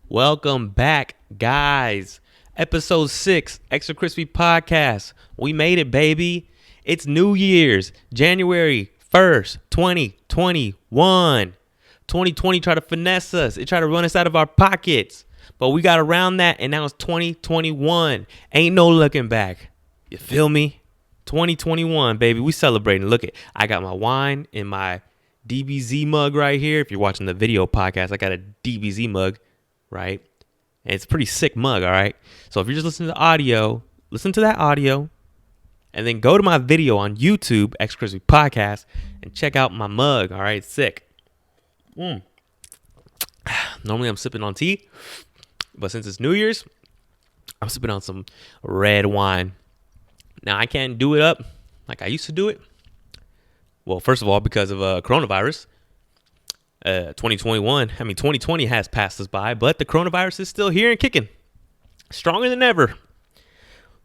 Welcome back, guys. Episode 6, Extra Crispy Podcast. We made it, baby. It's New Year's, January 1st, 2021. 2020 tried to finesse us. It tried to run us out of our pockets. But we got around that, and now it's 2021. Ain't no looking back. You feel me? 2021, baby. We celebrating. Look, I got my wine in my DBZ mug right here. If you're watching the video podcast, I got a DBZ mug, right? And it's a pretty sick mug, all right? So if you're just listening to audio, listen to that audio, and then go to my video on YouTube, XXTRA Podcast, and check out my mug, all right? It's sick. Normally I'm sipping on tea, but since it's New Year's, I'm sipping on some red wine. Now, I can't do it up like I used to do it. Well, first of all, because of coronavirus. 2020 has passed us by, but the coronavirus is still here and kicking. Stronger than ever.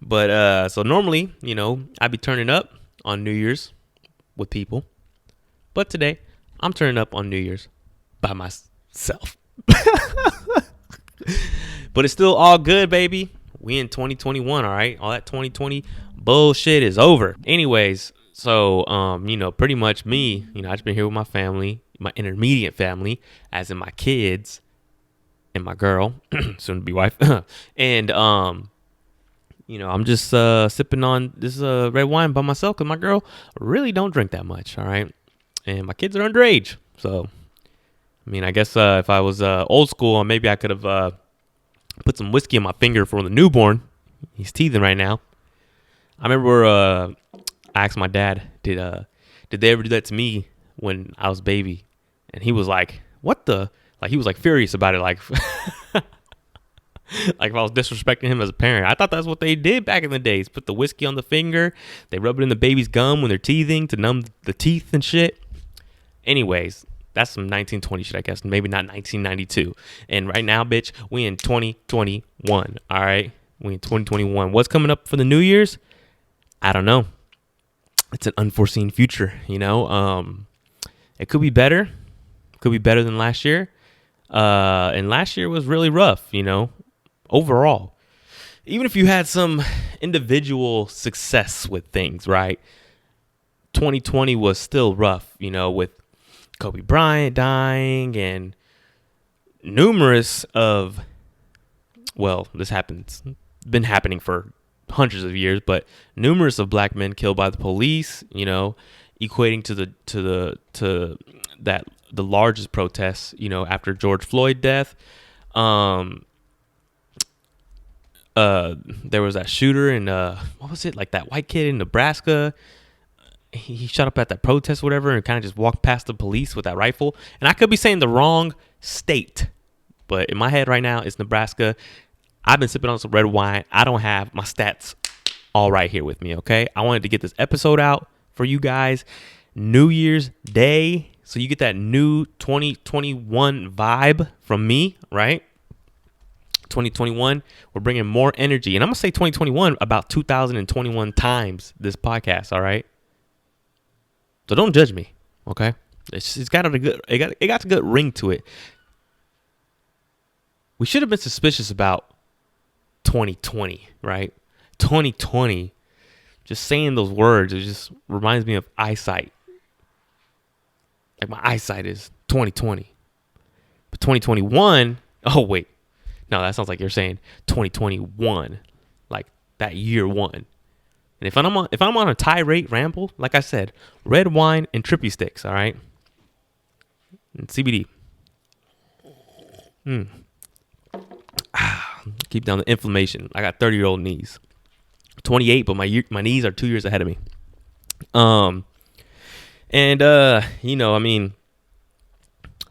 But so normally, I'd be turning up on New Year's with people. But today, I'm turning up on New Year's by myself. But it's still all good, baby. We in 2021, all right? All that 2020 bullshit is over. Anyways, so, pretty much me, I just been here with my family, my intermediate family, as in my kids and my girl, soon to be wife. And, I'm just sipping on this red wine by myself because my girl really don't drink that much, all right? And my kids are underage. So, I guess if I was old school, maybe I could have put some whiskey on my finger for the newborn. He's teething right now. I remember I asked my dad, did they ever do that to me when I was a baby? And he was like, what the? Like, he was like furious about it. Like, like if I was disrespecting him as a parent. I thought that's what they did back in the days. Put the whiskey on the finger. They rub it in the baby's gum when they're teething to numb the teeth and shit. Anyways, that's some 1920 shit, I guess. Maybe not 1992. And right now, bitch, we in 2021. All right? We in 2021. What's coming up for the New Year's? I don't know. It's an unforeseen future, It could be better. Could be better than last year. And last year was really rough, overall. Even if you had some individual success with things, right? 2020 was still rough, with Kobe Bryant dying and numerous of, this been happening for hundreds of years, but numerous of black men killed by the police, equating to the largest protests, after George Floyd death. There was that shooter in what was it, like that white kid in Nebraska. He shot up at that protest, whatever, and kind of just walked past the police with that rifle. And I could be saying the wrong state, but in my head right now, it's Nebraska. I've been sipping on some red wine. I don't have my stats all right here with me, okay? I wanted to get this episode out for you guys. New Year's Day, so you get that new 2021 vibe from me, right? 2021, we're bringing more energy. And I'm going to say 2021 about 2021 times this podcast, all right? So don't judge me, okay? It got a good ring to it. We should have been suspicious about 2020, right? 2020. Just saying those words, it just reminds me of eyesight. Like my eyesight is 2020. But 2021, oh wait. No, that sounds like you're saying 2021. Like that year one. And if I'm on a tirade ramble, like I said, red wine and trippy sticks, all right? And CBD. Keep down the inflammation. I got 30-year-old knees. 28, but my knees are 2 years ahead of me.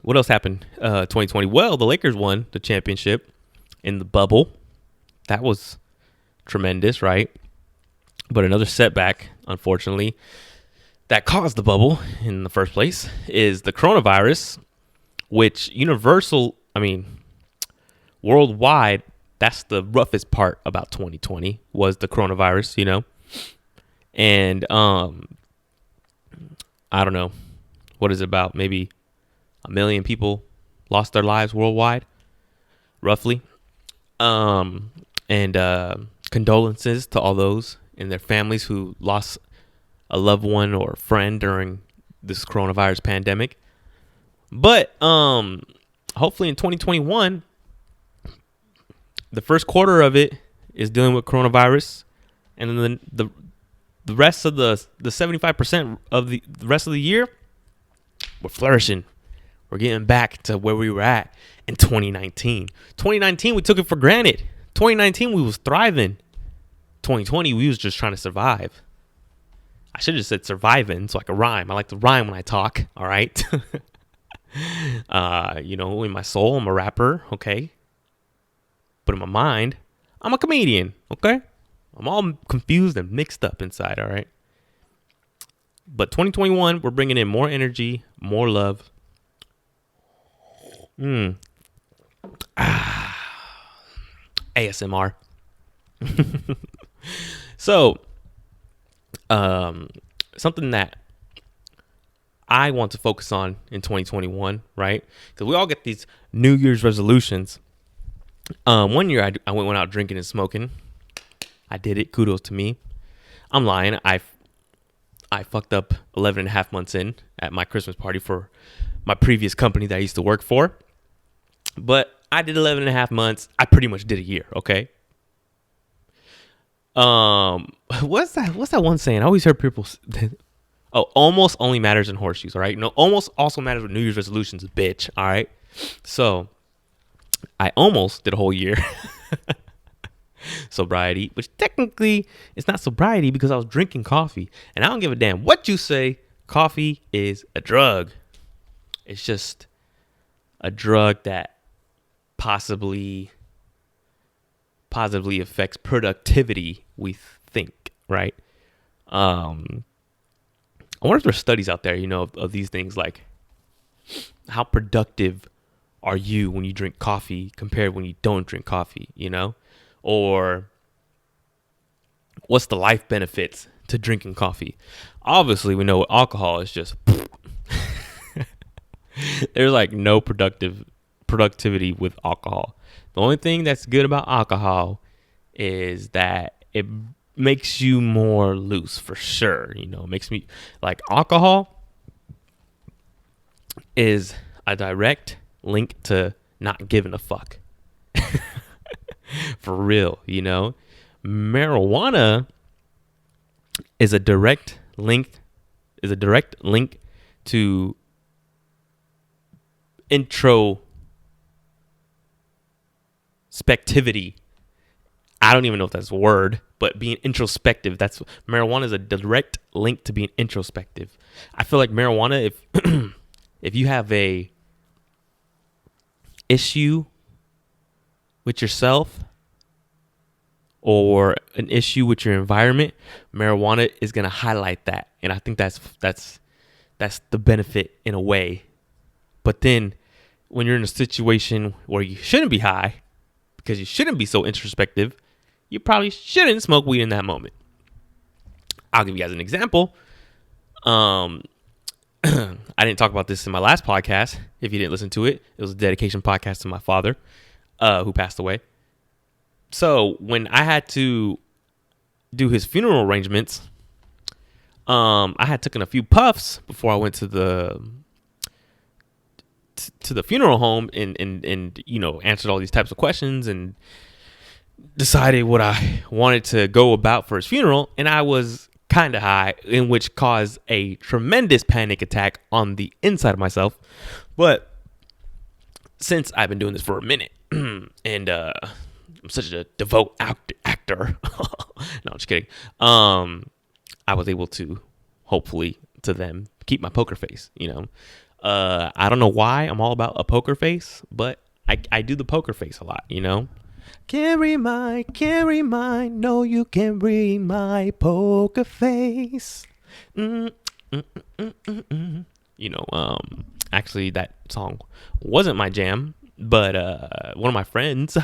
What else happened 2020? Well, the Lakers won the championship in the bubble. That was tremendous, right? But another setback, unfortunately, that caused the bubble in the first place is the coronavirus, which worldwide, that's the roughest part about 2020 was the coronavirus, And I don't know, what is it about? Maybe 1 million people lost their lives worldwide. roughly. And condolences to all those and their families who lost a loved one or friend during this coronavirus pandemic. But hopefully in 2021, the first quarter of it is dealing with coronavirus, and then the rest of the 75% of the rest of the year, we're flourishing. We're getting back to where we were at in 2019. 2019, we took it for granted. 2019, we was thriving. 2020, we was just trying to survive. I should have just said surviving so I could rhyme. I like to rhyme when I talk, all right? In my soul, I'm a rapper, okay? But in my mind, I'm a comedian, okay? I'm all confused and mixed up inside, all right? But 2021, we're bringing in more energy, more love. ASMR. So, something that I want to focus on in 2021, right? Because we all get these New Year's resolutions. One year I went out drinking and smoking. I did it. Kudos to me. I'm lying. I fucked up 11 and a half months in at my Christmas party for my previous company that I used to work for. But I did 11 and a half months. I pretty much did a year. Okay. What's that one saying? I always heard people. Oh, almost only matters in horseshoes. All right. No, almost also matters with New Year's resolutions, bitch. All right. So I almost did a whole year sobriety, which technically it's not sobriety because I was drinking coffee, and I don't give a damn what you say. Coffee is a drug. It's just a drug that positively affects productivity, we think, right? I wonder if there's studies out there, of these things, like how productive are you when you drink coffee compared when you don't drink coffee, or what's the life benefits to drinking coffee? Obviously, we know with alcohol is just there's like no productivity with alcohol. The only thing that's good about alcohol is that it makes you more loose, for sure. Makes me like alcohol is a direct link to not giving a fuck. For real, marijuana is a direct link to introspectivity. I don't even know if that's a word, but being introspective, that's marijuana is a direct link to being introspective. I feel like marijuana, if if you have a issue with yourself or an issue with your environment, marijuana is going to highlight that. And I think that's the benefit in a way. But then when you're in a situation where you shouldn't be high because you shouldn't be so introspective, you probably shouldn't smoke weed in that moment. I'll give you guys an example. I didn't talk about this in my last podcast. If you didn't listen to it, it was a dedication podcast to my father, who passed away. So when I had to do his funeral arrangements, I had taken a few puffs before I went to the funeral home and answered all these types of questions and decided what I wanted to go about for his funeral. And I was kind of high, in which caused a tremendous panic attack on the inside of myself. But since I've been doing this for a minute and I'm such a devout actor, no, I'm just kidding. I was able to, hopefully to them, keep my poker face, I don't know why I'm all about a poker face, but I do the poker face a lot, Can't read mine, no, you can't read my poker face. Actually, that song wasn't my jam, but one of my friends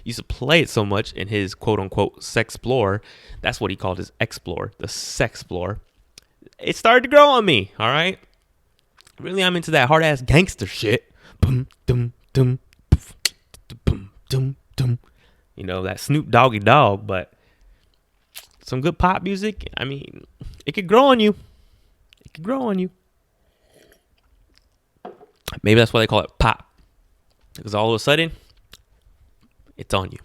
used to play it so much in his quote-unquote sexplore. That's what he called his explore, the sexplore. It started to grow on me, all right? Really, I'm into that hard-ass gangster shit. Boom, dum, dum, boom, boom, dum, dum. You know, that Snoop Doggy Dogg, but some good pop music. I mean, it could grow on you. It could grow on you. Maybe that's why they call it pop. Because all of a sudden, it's on you.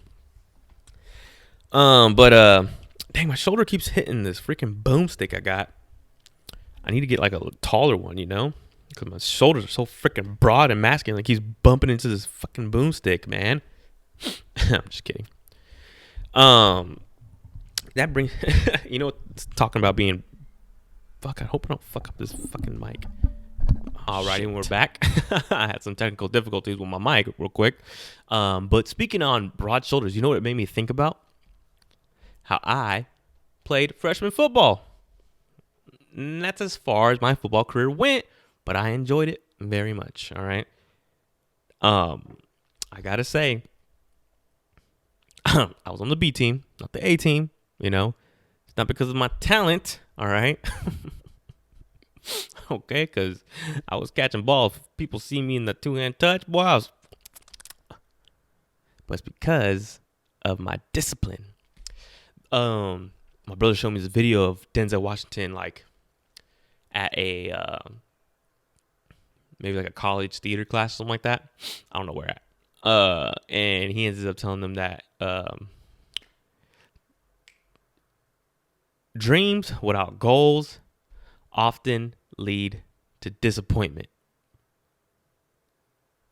Dang, my shoulder keeps hitting this freaking boomstick I got. I need to get like a taller one, you know? Because my shoulders are so freaking broad and masculine. It keeps bumping into this fucking boomstick, man. I'm just kidding. That brings, you know, talking about being, fuck, I hope I don't fuck up this fucking mic. Alrighty, and we're back. I had some technical difficulties with my mic real quick. But speaking on broad shoulders, you know what it made me think about? How I played freshman football. And that's as far as my football career went, but I enjoyed it very much. All right. I gotta say, I was on the B team, not the A team. You know, it's not because of my talent. All right. Okay, because I was catching balls. People see me in the two-hand touch, boy. But it's because of my discipline. My brother showed me this video of Denzel Washington, like at a maybe like a college theater class, something like that. I don't know where at. And he ends up telling them that dreams without goals often lead to disappointment.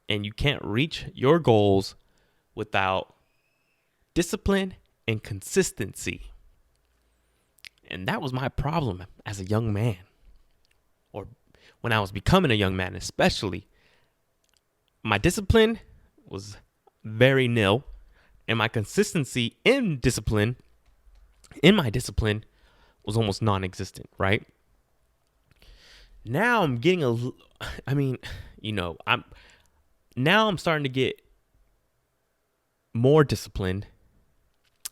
And you can't reach your goals without discipline and consistency. And that was my problem as a young man, or when I was becoming a young man, especially. My discipline was very nil, and my consistency in my discipline was almost non-existent, right? Now I'm getting I'm starting to get more disciplined.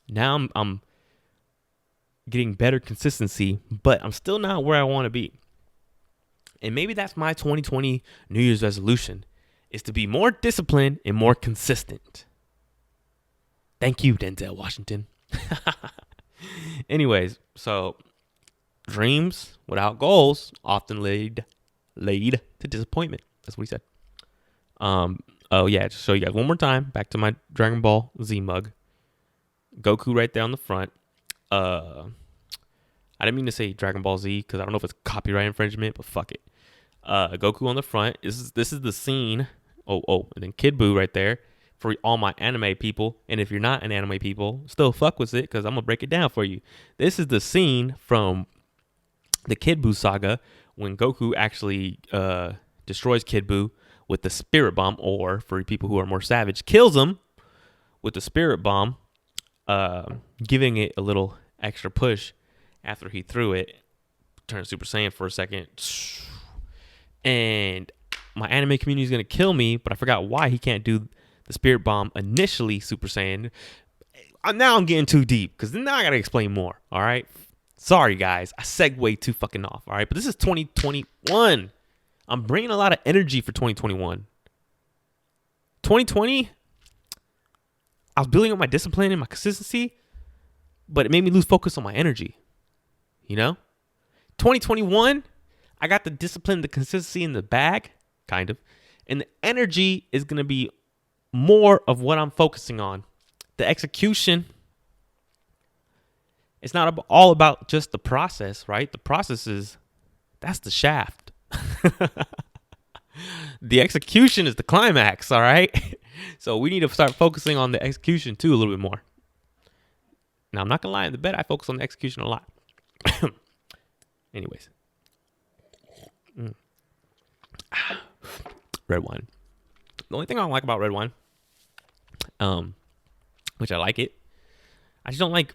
Now I'm getting better consistency, but I'm still not where I want to be. And maybe that's my 2020 New Year's resolution, is to be more disciplined and more consistent. Thank you, Denzel Washington. Anyways, so dreams without goals often lead to disappointment. That's what he said. Oh yeah, just show you guys one more time. Back to my Dragon Ball Z mug. Goku right there on the front. I didn't mean to say Dragon Ball Z because I don't know if it's copyright infringement, but fuck it. Goku on the front. This is the scene. And then Kid Buu right there for all my anime people. And if you're not an anime people, still fuck with it because I'm gonna break it down for you. This is the scene from the Kid Buu saga when Goku actually destroys Kid Buu with the spirit bomb, or for people who are more savage, kills him with the spirit bomb, giving it a little extra push after he threw it, turned Super Saiyan for a second. And my anime community is going to kill me, but I forgot why he can't do the spirit bomb initially Super Saiyan. Now I'm getting too deep because now I got to explain more. All right. Sorry, guys. I segued too fucking off. All right. But this is 2021. I'm bringing a lot of energy for 2021. 2020, I was building up my discipline and my consistency, but it made me lose focus on my energy. You know? 2021, I got the discipline, the consistency in the bag, kind of. And the energy is going to be more of what I'm focusing on. The execution, it's not all about just the process, right? The process that's the shaft. The execution is the climax, all right? So we need to start focusing on the execution too a little bit more. Now, I'm not going to lie, in the bed, I focus on the execution a lot. Anyways. Red wine. The only thing I don't like about red wine, which I like it, I just don't like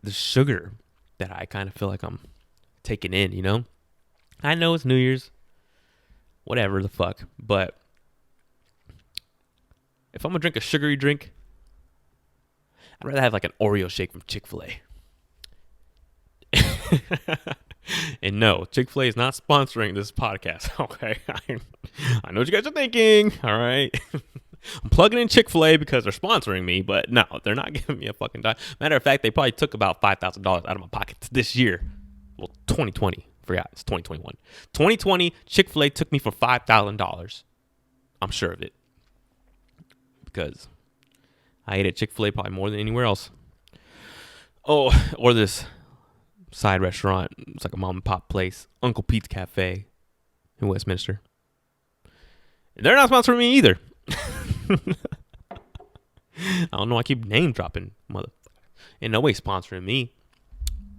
the sugar that I kind of feel like I'm taking in, you know? I know it's New Year's, whatever the fuck, but if I'm going to drink a sugary drink, I'd rather have like an Oreo shake from Chick-fil-A. And no, Chick-fil-A is not sponsoring this podcast, okay? I know what you guys are thinking, all right? I'm plugging in Chick-fil-A because they're sponsoring me, but no, they're not giving me a fucking dime. Matter of fact, they probably took about $5,000 out of my pocket this year. Well, 2020. Forgot, it's 2021. 2020, Chick-fil-A took me for $5,000. I'm sure of it. Because I ate at Chick-fil-A probably more than anywhere else. Oh, or this side restaurant. It's like a mom and pop place. Uncle Pete's Cafe in Westminster. They're not sponsoring me either. I don't know. I keep name dropping, motherfucker. And no way sponsoring me.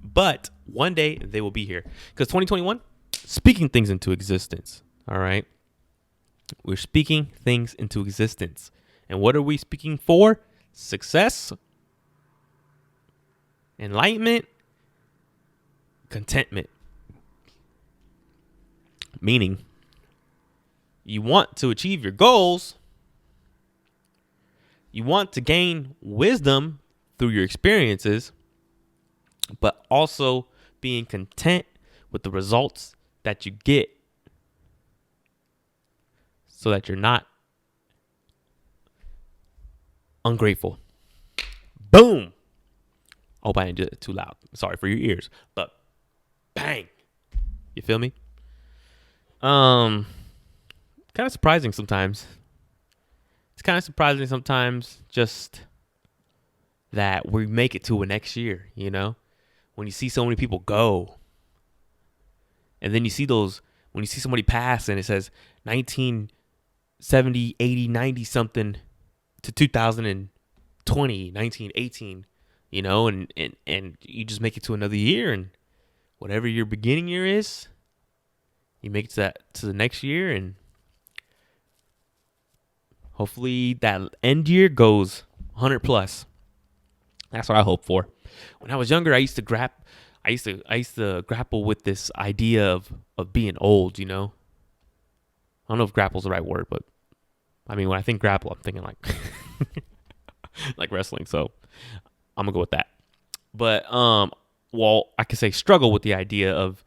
But one day they will be here. Because 2021, speaking things into existence. All right. We're speaking things into existence. And what are we speaking for? Success, enlightenment, contentment. Meaning, you want to achieve your goals. You want to gain wisdom through your experiences, but also being content with the results that you get so that you're not ungrateful. Boom. I hope I didn't do it too loud. Sorry for your ears, but bang. You feel me? Kind of surprising sometimes. It's kind of surprising sometimes just that we make it to a next year, you know? When you see so many people go. And then you see those, when you see somebody pass and it says 1970, 80, 90 something to 2020, 1918, you know, and you just make it to another year, and whatever your beginning year is, you make it to the next year, and hopefully that end year goes 100 plus. That's what I hope for. When I was younger, I used to grapple with this idea of being old, you know. I don't know if grapple's the right word, but I mean, when I think grapple, I'm thinking like like wrestling. So I'm gonna go with that. But well, I could say struggle with the idea of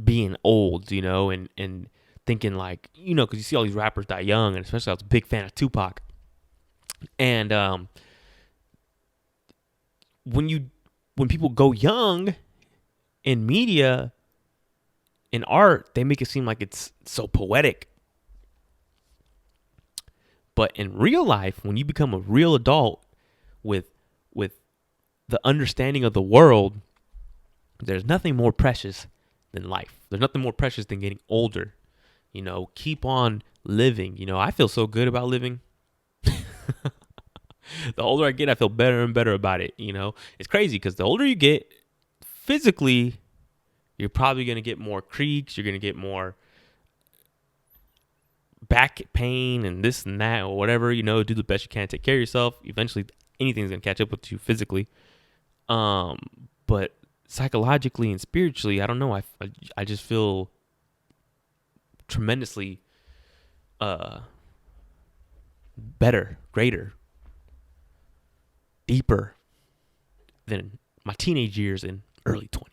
being old, you know, and thinking like, you know, because you see all these rappers die young, and especially I was a big fan of Tupac. And when people go young in media, in art, they make it seem like it's so poetic. But in real life, when you become a real adult with the understanding of the world, there's nothing more precious than life. There's nothing more precious than getting older. You know, keep on living. You know, I feel so good about living. The older I get, I feel better and better about it. You know, it's crazy because the older you get, physically, you're probably going to get more creaks. You're going to get more back pain and this and that or whatever. You know, do the best you can. Take care of yourself. Eventually, anything's going to catch up with you physically. But psychologically and spiritually, I don't know. I just feel tremendously better, greater, deeper than my teenage years and early 20s.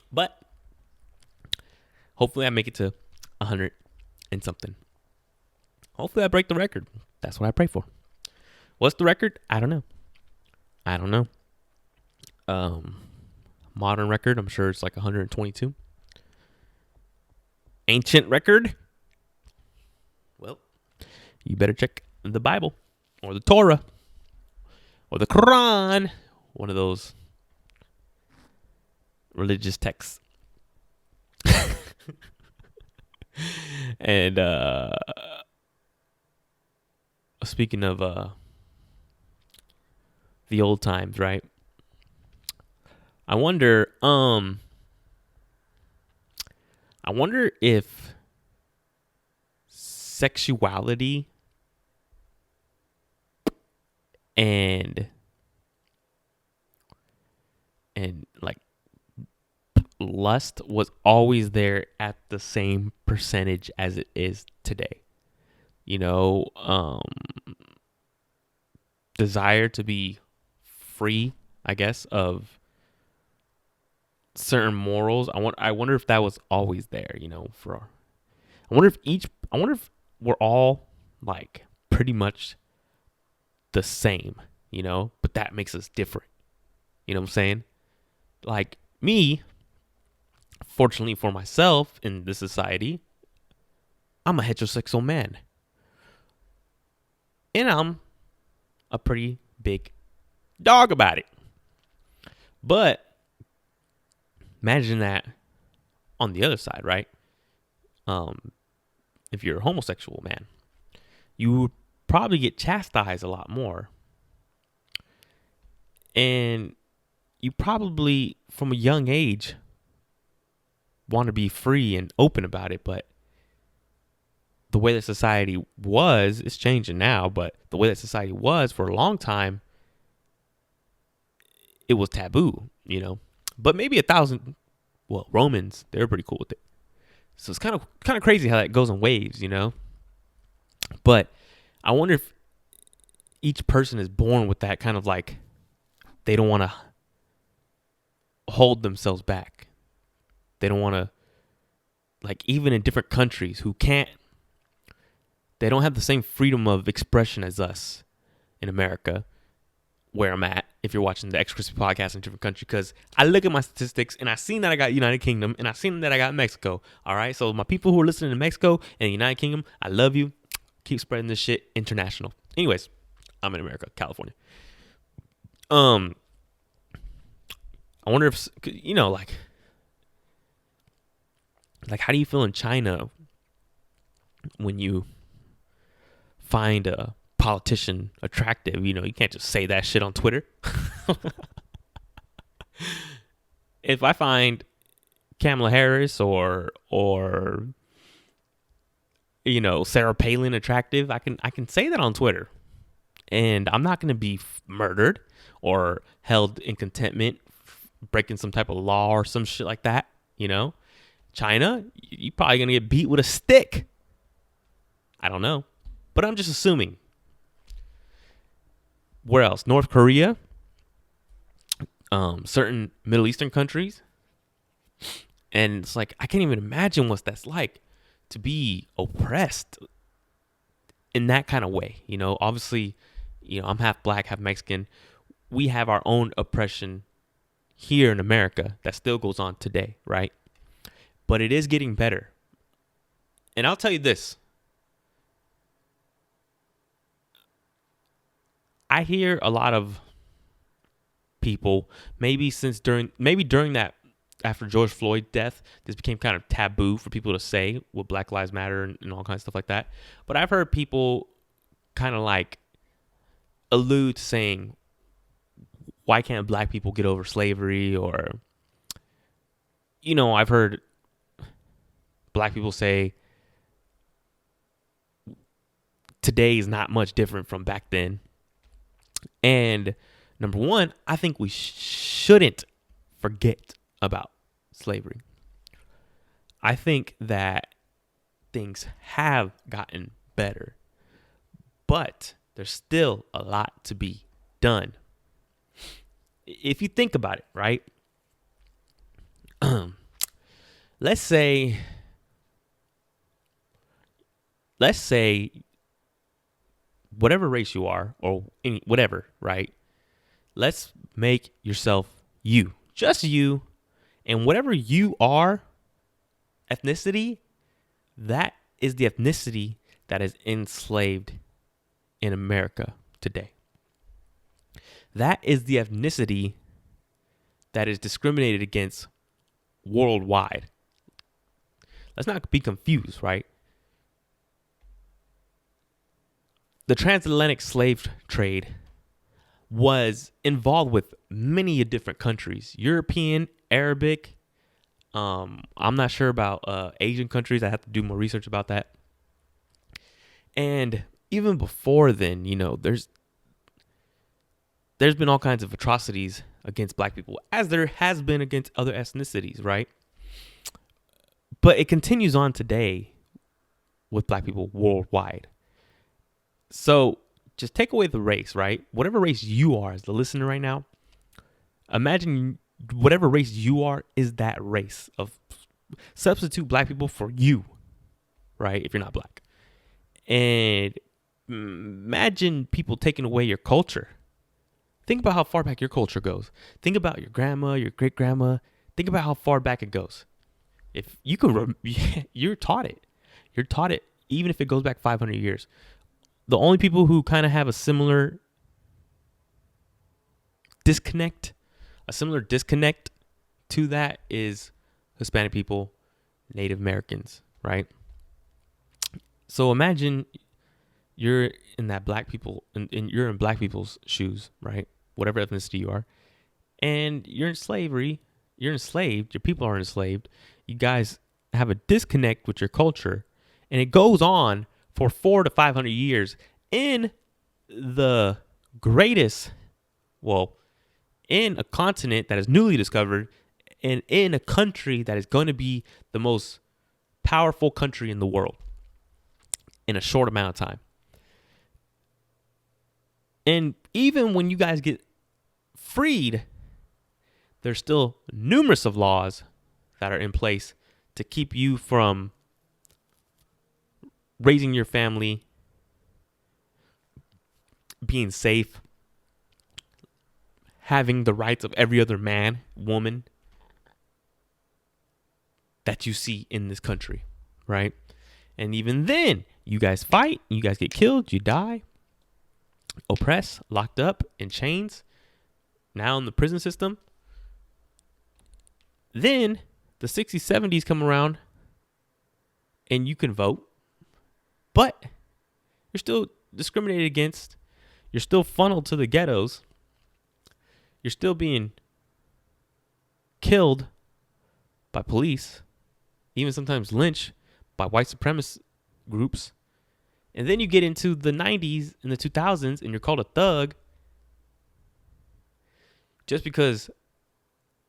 But hopefully I make it to 100 and something. Hopefully I break the record. That's what I pray for. What's the record? I don't know. Modern record, I'm sure it's like 122. Ancient record? Well, you better check the Bible or the Torah or the Quran. One of those religious texts. And speaking of the old times, right? I wonder if sexuality and like lust was always there at the same percentage as it is today. You know, desire to be free, I guess, of certain morals. I wonder if that was always there, I wonder if we're all like pretty much the same, but that makes us different. You know what I'm saying? Like me, fortunately for myself in this society, I'm a heterosexual man. And I'm a pretty big dog about it. But imagine that on the other side, right? If you're a homosexual man, you would probably get chastised a lot more. And you probably, from a young age, want to be free and open about it. But the way that society was, it's changing now, but the way that society was for a long time, it was taboo, But maybe Romans, they were pretty cool with it. So it's kind of crazy how that goes in waves, But I wonder if each person is born with that kind of like, they don't want to hold themselves back. They don't want to, like, even in different countries they don't have the same freedom of expression as us in America, where I'm at, if you're watching the XXTRA podcast in a different country, because I look at my statistics and I seen that I got United Kingdom and I seen that I got Mexico. All right. So my people who are listening to Mexico and United Kingdom, I love you. Keep spreading this shit international. Anyways, I'm in America, California. I wonder if, like how do you feel in China when you find a politician attractive? You can't just say that shit on Twitter. If I find Kamala Harris or Sarah Palin attractive, I can say that on Twitter, and I'm not going to be murdered or held in contentment, breaking some type of law or some shit like that. China, you probably going to get beat with a stick. I don't know, but I'm just assuming. Where else? North Korea, certain Middle Eastern countries. And it's like, I can't even imagine what that's like to be oppressed in that kind of way. Obviously, I'm half black, half Mexican. We have our own oppression here in America that still goes on today, right? But it is getting better. And I'll tell you this. I hear a lot of people, maybe during that, after George Floyd's death, this became kind of taboo for people to say with Black Lives Matter and all kinds of stuff like that. But I've heard people kind of like allude to saying, why can't black people get over slavery? Or, I've heard black people say, today is not much different from back then. And number one, I think we shouldn't forget about slavery. I think that things have gotten better, but there's still a lot to be done. If you think about it, right? Let's say whatever race you are, or whatever, right? Let's make yourself you, just you, and whatever you are, ethnicity, that is the ethnicity that is enslaved in America today. That is the ethnicity that is discriminated against worldwide. Let's not be confused, right? The transatlantic slave trade was involved with many different countries, European, Arabic. I'm not sure about Asian countries. I have to do more research about that. And even before then, there's been all kinds of atrocities against black people, as there has been against other ethnicities, right? But it continues on today with black people worldwide. So just take away the race, right? Whatever race you are as the listener right now, imagine whatever race you are is that race of substitute black people for you, right? If you're not black. And imagine people taking away your culture. Think about how far back your culture goes. Think about your grandma, your great grandma. Think about how far back it goes. If you could, you're taught it. You're taught it, even if it goes back 500 years. The only people who kind of have a similar disconnect to that is Hispanic people, Native Americans, right? So imagine you're in that black people, and you're in black people's shoes, right? Whatever ethnicity you are, and you're in slavery. You're enslaved. Your people are enslaved. You guys have a disconnect with your culture, and it goes on for 400 to 500 years in the greatest, in a continent that is newly discovered, and in a country that is going to be the most powerful country in the world in a short amount of time. And even when you guys get freed, there's still numerous of laws that are in place to keep you from raising your family, being safe, having the rights of every other man, woman that you see in this country, right? And even then, you guys fight, you guys get killed, you die, oppressed, locked up in chains, now in the prison system. Then the 60s, 70s come around and you can vote, but you're still discriminated against. You're still funneled to the ghettos. You're still being killed by police, even sometimes lynched by white supremacist groups. And then you get into the 90s and the 2000s and you're called a thug just because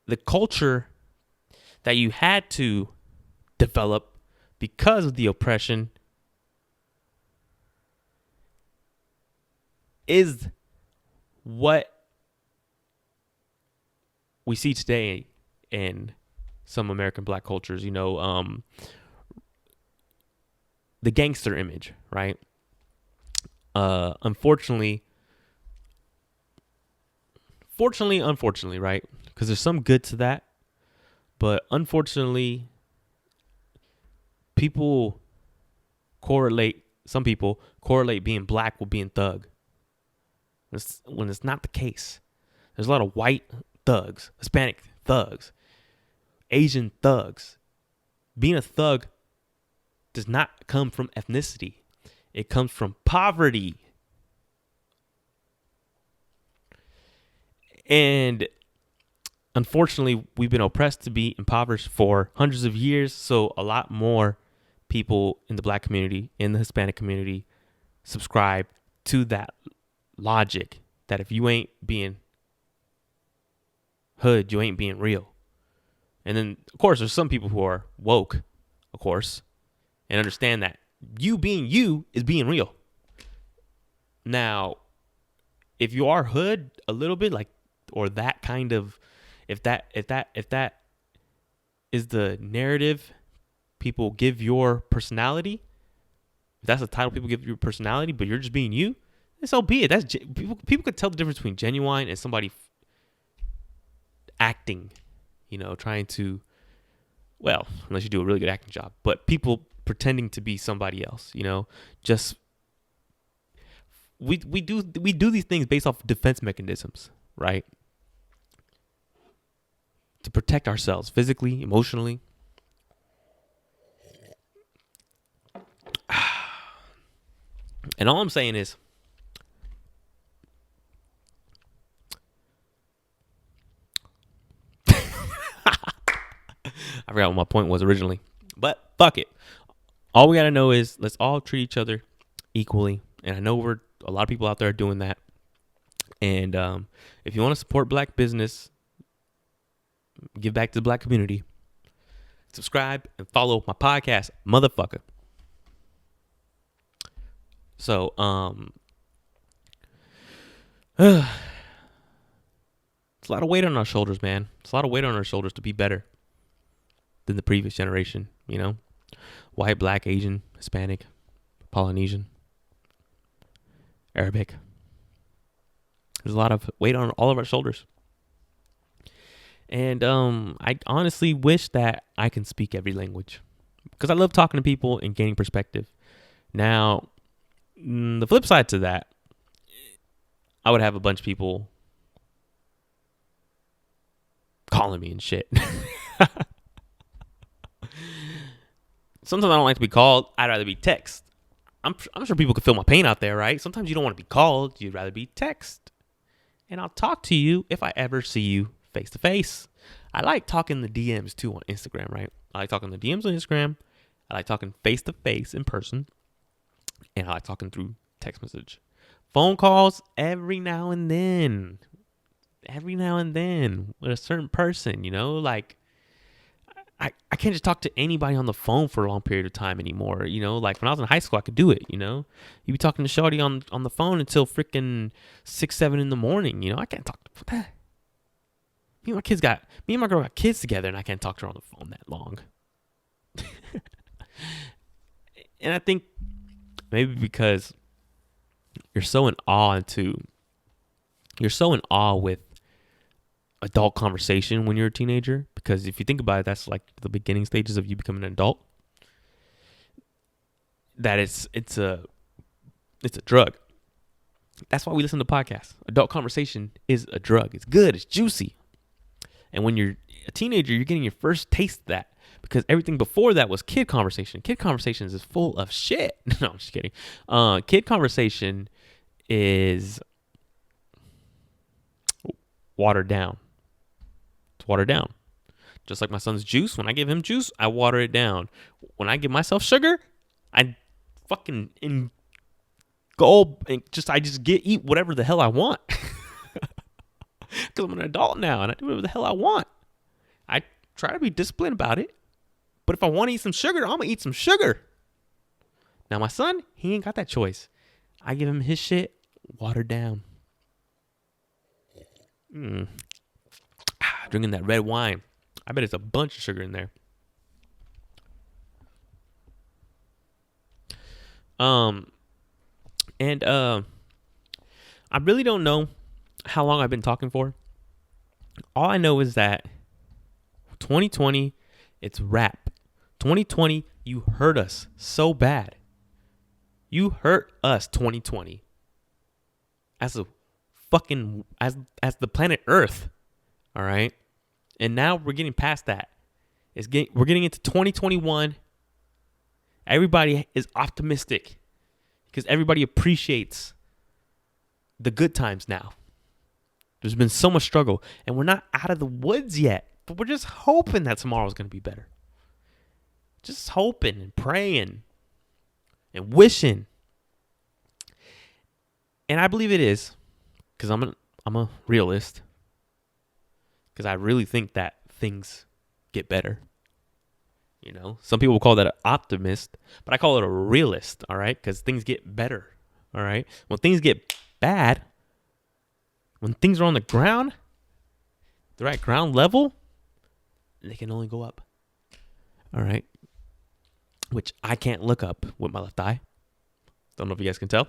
the culture that you had to develop because of the oppression is what we see today in some American black cultures. You know, the gangster image, right? Unfortunately, right? Because there's some good to that. But unfortunately, some people correlate being black with being thug. When it's not the case. There's a lot of white thugs, Hispanic thugs, Asian thugs. Being a thug does not come from ethnicity. It comes from poverty. And unfortunately, we've been oppressed to be impoverished for hundreds of years. So a lot more people in the black community, in the Hispanic community, subscribe to that logic that if you ain't being hood, you ain't being real. And then, of course, there's some people who are woke, of course, and understand that you being you is being real. Now, if you are hood a little bit, like, or that kind of, if that is the narrative people give your personality, if that's the title people give your personality, but you're just being you, then so be it. That's people could tell the difference between genuine and somebody acting, trying to, well, unless you do a really good acting job, but people pretending to be somebody else, just we do these things based off defense mechanisms, right? To protect ourselves physically, emotionally. And all I'm saying is, I forgot what my point was originally, but fuck it. All we got to know is let's all treat each other equally. And I know a lot of people out there are doing that. And if you want to support black business, give back to the black community, subscribe and follow my podcast, motherfucker. So, let's It's a lot of weight on our shoulders, man. It's a lot of weight on our shoulders to be better than the previous generation, you know? White, black, Asian, Hispanic, Polynesian, Arabic. There's a lot of weight on all of our shoulders. And I honestly wish that I can speak every language because I love talking to people and gaining perspective. Now, the flip side to that, I would have a bunch of people calling me and shit. Sometimes I don't like to be called. I'd rather be text. I'm sure people can feel my pain out there, right? Sometimes you don't want to be called. You'd rather be text. And I'll talk to you if I ever see you face to face. I like talking the DMs too on Instagram, right? I like talking the DMs on Instagram. I like talking face to face in person. And I like talking through text message. Phone calls every now and then. Every now and then with a certain person, you know? Like, I can't just talk to anybody on the phone for a long period of time anymore, you know? Like, when I was in high school, I could do it, you know? You'd be talking to shorty on the phone until freaking 6, 7 in the morning, you know? I can't talk to that. Me and my girl got kids together, and I can't talk to her on the phone that long. And I think maybe because you're so in awe with adult conversation when you're a teenager, because if you think about it, that's like the beginning stages of you becoming an adult, that it's a drug. That's why we listen to podcasts. Adult conversation is a drug. It's good. It's juicy. And when you're a teenager, you're getting your first taste of that, because everything before that was kid conversation. Kid conversations is full of shit. No, I'm just kidding. Kid conversation is watered down. It's watered down. Just like my son's juice. When I give him juice, I water it down. When I give myself sugar, I fucking I just eat whatever the hell I want. Because I'm an adult now and I do whatever the hell I want. I try to be disciplined about it. But if I want to eat some sugar, I'm going to eat some sugar. Now, my son, he ain't got that choice. I give him his shit watered down. Drinking that red wine. I bet it's a bunch of sugar in there. I really don't know how long I've been talking for. All I know is that 2020, it's rap. 2020, you hurt us so bad. You hurt us, 2020. As the planet Earth. All right? And now we're getting past that. We're getting into 2021. Everybody is optimistic because everybody appreciates the good times now. There's been so much struggle, and we're not out of the woods yet, but we're just hoping that tomorrow's going to be better. Just hoping and praying and wishing. And I believe it is, because I'm a realist, because I really think that things get better. You know, some people call that an optimist, but I call it a realist, all right? Because things get better, all right? When things get bad, when things are on the ground, they're at ground level, they can only go up, all right? Which I can't look up with my left eye. Don't know if you guys can tell.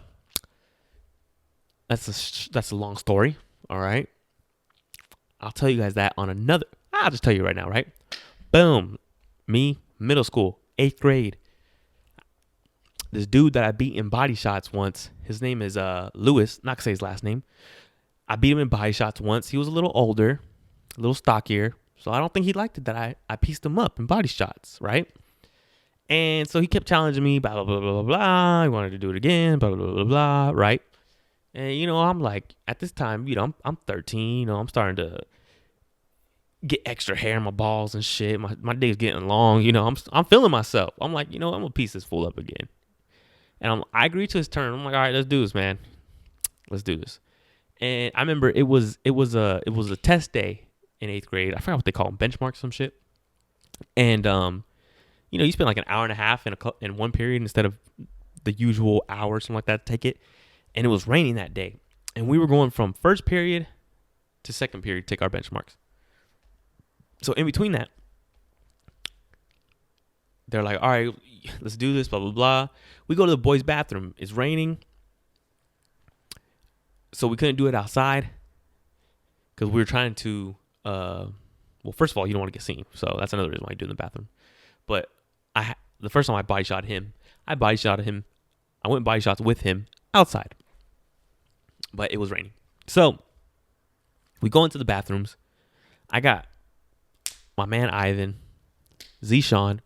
That's a long story, all right? I'll tell you guys that on another. I'll just tell you right now, right? Boom. Me, middle school, 8th grade. This dude that I beat in body shots once, his name is Lewis, not gonna say his last name. I beat him in body shots once. He was a little older, a little stockier. So I don't think he liked it that I pieced him up in body shots, right? And so he kept challenging me, blah, blah, blah, blah, blah, blah. He wanted to do it again, blah, blah, blah, blah, right? And, you know, I'm like, at this time, you know, I'm 13, you know, I'm starting to get extra hair in my balls and shit. My day's getting long, you know, I'm feeling myself. I'm like, you know, I'm gonna piece this fool up again. And I agreed to his turn. I'm like, all right, let's do this, man. Let's do this. And I remember it was a test day in 8th grade. I forgot what they call them, benchmarks, some shit. And you know, you spend like an hour and a half in one period instead of the usual hour, something like that, to take it. And it was raining that day. And we were going from first period to second period, take our benchmarks. So in between that, they're like, all right, let's do this, blah, blah, blah. We go to the boys' bathroom. It's raining. So we couldn't do it outside because we were trying to, well, first of all, you don't want to get seen. So that's another reason why you do it in the bathroom. But the first time I body shot him. I went body shots with him outside. But it was raining. So we go into the bathrooms. I got my man Ivan, Zishan,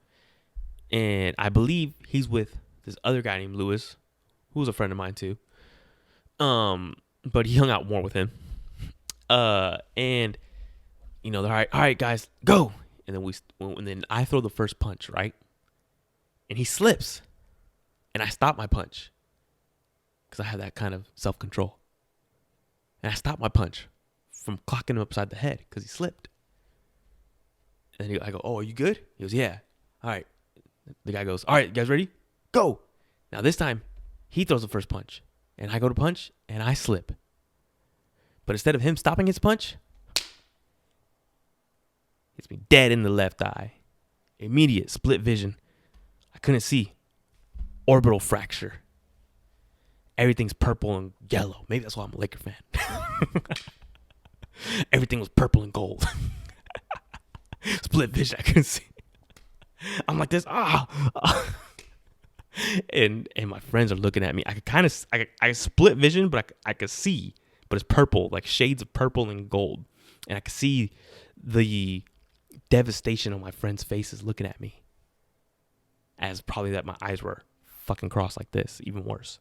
and I believe he's with this other guy named Lewis, who was a friend of mine too. But he hung out more with him. And you know, they're all right, guys, go. And then I throw the first punch, right? And he slips, and I stop my punch because I have that kind of self-control. And I stop my punch from clocking him upside the head because he slipped. And I go, oh, are you good? He goes, yeah. All right. The guy goes, all right, you guys ready? Go. Now this time, he throws the first punch. And I go to punch, and I slip. But instead of him stopping his punch, hits me dead in the left eye. Immediate split vision. I couldn't see. Orbital fracture. Everything's purple and yellow. Maybe that's why I'm a Laker fan. Everything was purple and gold. Split vision. I couldn't see. I'm like this. And my friends are looking at me. I could kind of, I split vision, but I could see. But it's purple, like shades of purple and gold. And I could see the devastation on my friends' faces looking at me. As probably that my eyes were fucking crossed like this, even worse.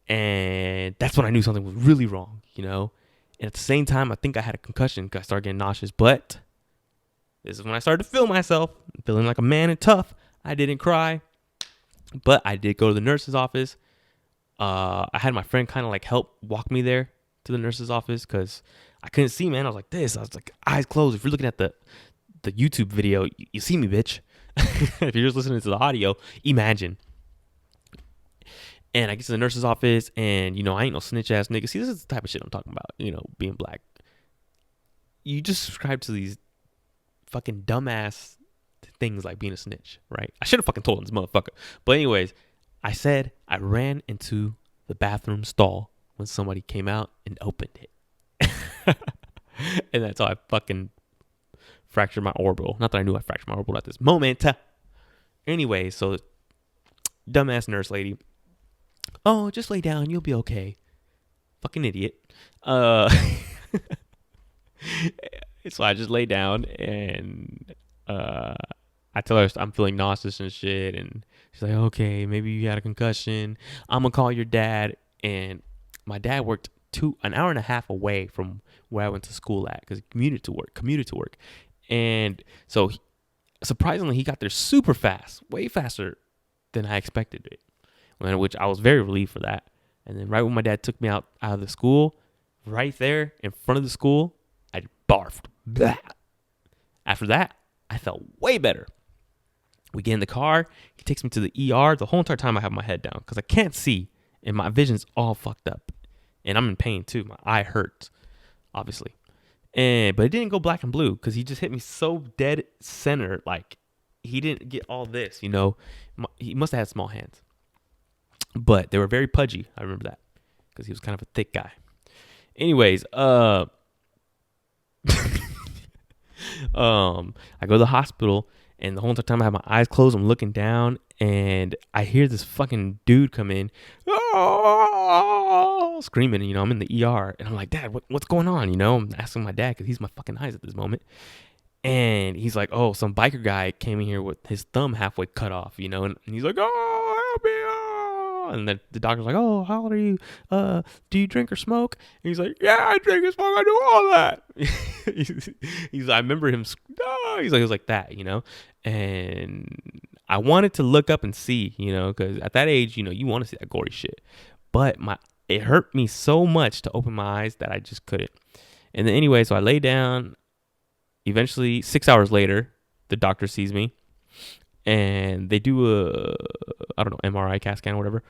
And that's when I knew something was really wrong, you know? And at the same time, I think I had a concussion because I started getting nauseous. But this is when I started to feel myself, feeling like a man and tough. I didn't cry, but I did go to the nurse's office. I had my friend kind of like help walk me there to the nurse's office because I couldn't see, man. I was like this. I was like eyes closed. If you're looking at the YouTube video, you see me, bitch. If you're just listening to the audio, imagine. And I get to the nurse's office, and, you know, I ain't no snitch ass nigga. See, this is the type of shit I'm talking about, you know, being black. You just subscribe to these fucking dumbass things like being a snitch, right? I should have fucking told this motherfucker. But anyways, I ran into the bathroom stall when somebody came out and opened it. And that's how I fucking fractured my orbital. Not that I knew I fractured my orbital at this moment. Anyway, so dumbass nurse lady. Oh, just lay down. You'll be okay. Fucking idiot. So I just lay down and I tell her I'm feeling nauseous and shit. And she's like, okay, maybe you had a concussion. I'm going to call your dad. And my dad worked an hour and a half away from where I went to school at because he commuted to work. And so surprisingly, he got there super fast, way faster than I expected it. Which I was very relieved for that. And then right when my dad took me out of the school, right there in front of the school, I barfed. Blah. After that, I felt way better. We get in the car. He takes me to the ER. The whole entire time I have my head down because I can't see and my vision's all fucked up. And I'm in pain too. My eye hurts, obviously. But it didn't go black and blue because he just hit me so dead center. Like he didn't get all this, you know. He must have had small hands. But they were very pudgy. I remember that because he was kind of a thick guy. Anyways, I go to the hospital, and the whole time I have my eyes closed, I'm looking down, and I hear this fucking dude come in, screaming. You know, I'm in the ER, and I'm like, Dad, what's going on? You know, I'm asking my dad because he's my fucking eyes at this moment. And he's like, oh, some biker guy came in here with his thumb halfway cut off, you know, and he's like, oh, help me. And then the doctor's like, oh, how old are you? Do you drink or smoke? And he's like, yeah, I drink and smoke. I do all that. he's I remember him. He was like that, you know. And I wanted to look up and see, you know, because at that age, you know, you want to see that gory shit. But it hurt me so much to open my eyes that I just couldn't. And then anyway, so I lay down. Eventually, 6 hours later, the doctor sees me. And they do a, I don't know, MRI, CAT scan or whatever.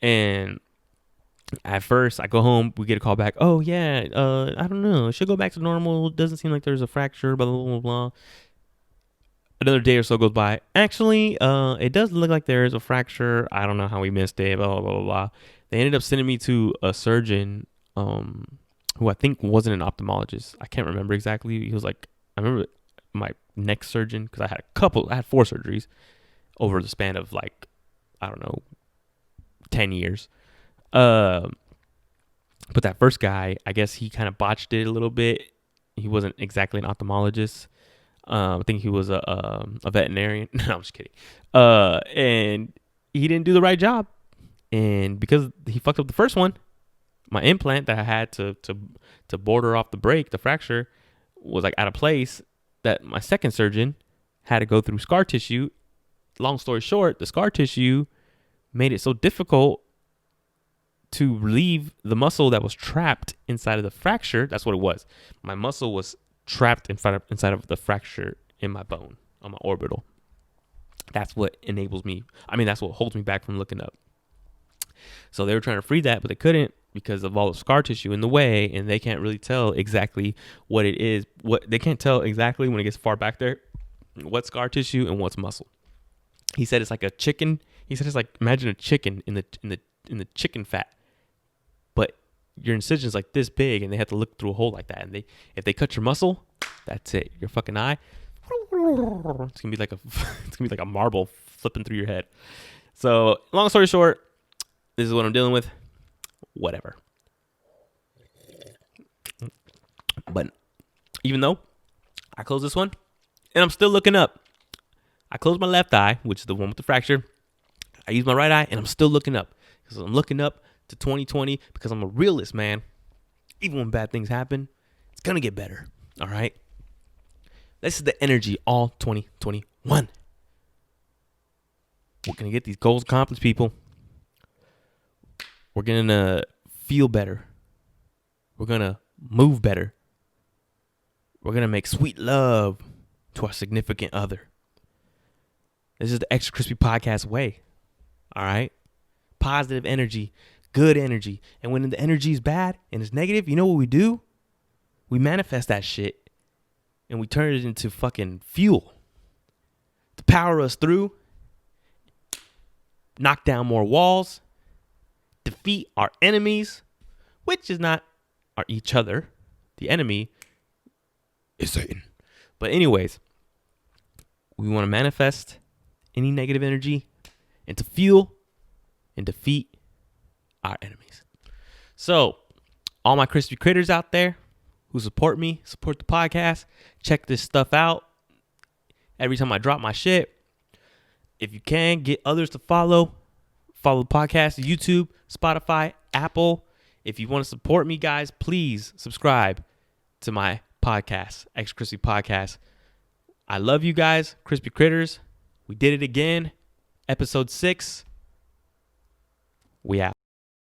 And At first, I go home, we get a call back. Oh yeah, I don't know. It should go back to normal. It doesn't seem like there's a fracture. Blah blah blah blah. Another day or so goes by. Actually, it does look like there is a fracture. I don't know how we missed it. Blah blah blah blah. Blah. They ended up sending me to a surgeon, who I think wasn't an ophthalmologist. I can't remember exactly. He was like, I remember my neck surgeon because I had 4 surgeries over the span of like, I don't know, 10 years. But that first guy, I guess he kind of botched it a little bit. He wasn't exactly an ophthalmologist. I think he was a veterinarian. No, I'm just kidding. And he didn't do the right job. And because he fucked up the first one, my implant that I had to border off the break, the fracture, was like out of place. That my second surgeon had to go through scar tissue. Long story short, the scar tissue made it so difficult to relieve the muscle that was trapped inside of the fracture. That's what it was. My muscle was trapped inside of the fracture in my bone on my orbital. That's what enables me. I mean, that's what holds me back from looking up. So they were trying to free that, but they couldn't because of all the scar tissue in the way, and they can't really tell exactly what it is. What they can't tell exactly when it gets far back there, what's scar tissue and what's muscle. He said it's like a chicken. He said it's like, imagine a chicken in the chicken fat, but your incision's like this big, and they have to look through a hole like that. And if they cut your muscle, that's it. Your fucking eye, it's gonna be like a marble flipping through your head. So long story short, this is what I'm dealing with. Whatever. But even though I close this one, and I'm still looking up. I close my left eye, which is the one with the fracture. I use my right eye, and I'm still looking up because I'm looking up to 2020 because I'm a realist, man. Even when bad things happen, it's gonna get better. All right. This is the energy all 2021. We're gonna get these goals accomplished, people. We're gonna feel better. We're gonna move better. We're gonna make sweet love to our significant other. This is the XXKP podcast way. All right. Positive energy, good energy. And when the energy is bad and it's negative, you know what we do? We manifest that shit and we turn it into fucking fuel to power us through, knock down more walls, defeat our enemies, which is not each other. The enemy is Satan. But anyways, we want to manifest any negative energy into fuel and defeat our enemies. So, all my Krsipy Kritters out there who support me, support the podcast, check this stuff out every time I drop my shit. If you can, get others to follow the podcast, YouTube, Spotify, Apple. If you want to support me, guys, please subscribe to my podcast, XXTRA Podcast. I love you guys, Krsipy Kritters. We did it again. Episode 6. We out.